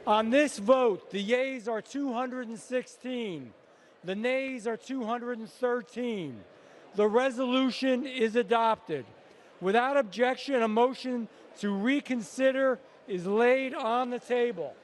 On this vote, the yeas are 216. The nays are 213. The resolution is adopted. Without objection, a motion to reconsider is laid on the table.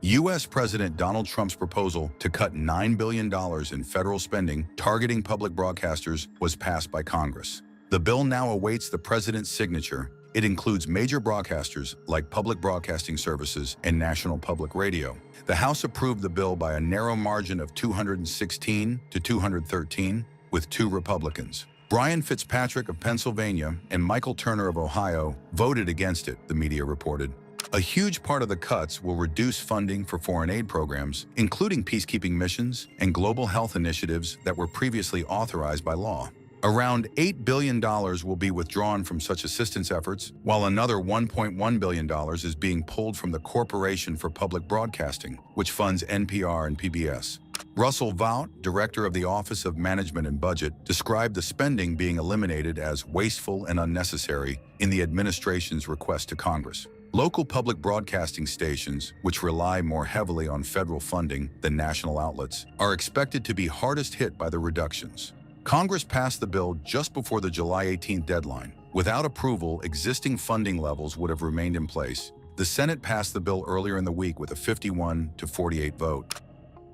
U.S. President Donald Trump's proposal to cut $9 billion in federal spending targeting public broadcasters was passed by Congress. The bill now awaits the president's signature. It includes major broadcasters like public broadcasting services and National Public Radio. The House approved the bill by a narrow margin of 216 to 213, with 2 Republicans. Brian Fitzpatrick of Pennsylvania and Michael Turner of Ohio voted against it, the media reported. A huge part of the cuts will reduce funding for foreign aid programs, including peacekeeping missions and global health initiatives that were previously authorized by law. Around $8 billion will be withdrawn from such assistance efforts, while another $1.1 billion is being pulled from the Corporation for Public Broadcasting, which funds NPR and PBS. Russell Vought, director of the Office of Management and Budget, described the spending being eliminated as wasteful and unnecessary in the administration's request to Congress. Local public broadcasting stations, which rely more heavily on federal funding than national outlets, are expected to be hardest hit by the reductions. Congress passed the bill just before the July 18th deadline. Without approval, existing funding levels would have remained in place. The Senate passed the bill earlier in the week with a 51-48 vote.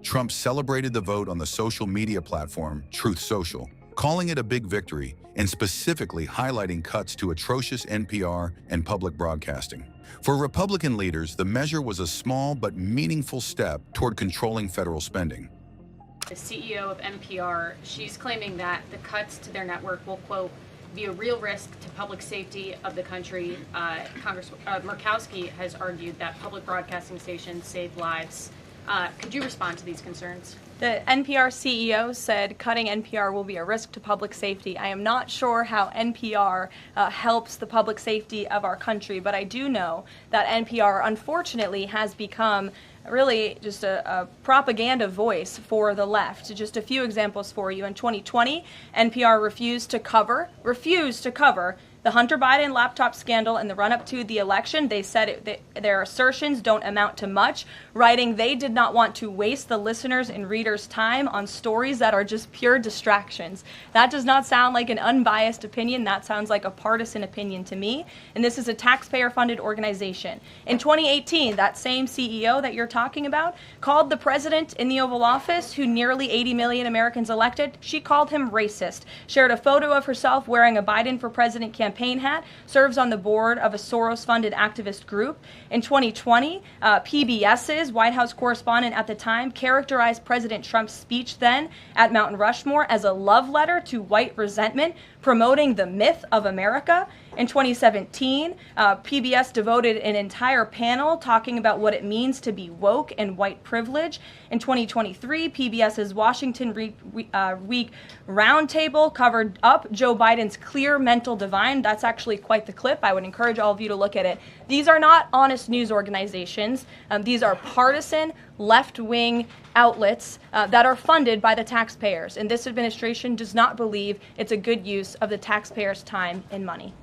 Trump celebrated the vote on the social media platform Truth Social, calling it a big victory and specifically highlighting cuts to atrocious NPR and public broadcasting. For Republican leaders, the measure was a small but meaningful step toward controlling federal spending. The CEO of NPR, she's claiming that the cuts to their network will, quote, be a real risk to public safety of the country. Congressman Murkowski has argued that public broadcasting stations save lives. Could you respond to these concerns? The NPR CEO said cutting NPR will be a risk to public safety. I am not sure how NPR helps the public safety of our country, but I do know that NPR, unfortunately, has become really just a propaganda voice for the left. Just a few examples for you. In 2020, NPR refused to cover the Hunter Biden laptop scandal in the run-up to the election. They said their assertions don't amount to much, writing they did not want to waste the listeners' and readers' time on stories that are just pure distractions. That does not sound like an unbiased opinion. That sounds like a partisan opinion to me. And this is a taxpayer-funded organization. In 2018, that same CEO that you're talking about called the president in the Oval Office, who nearly 80 million Americans elected, she called him racist, shared a photo of herself wearing a Biden for President campaign hat, serves on the board of a Soros-funded activist group. In 2020, PBS's White House correspondent at the time characterized President Trump's speech then at Mount Rushmore as a love letter to white resentment, promoting the myth of America. In 2017, PBS devoted an entire panel talking about what it means to be woke and white privilege. In 2023, PBS's Washington Week Roundtable covered up Joe Biden's clear mental divide. That's actually quite the clip. I would encourage all of you to look at it. These are not honest news organizations. These are partisan, left-wing outlets that are funded by the taxpayers. And this administration does not believe it's a good use of the taxpayers' time and money.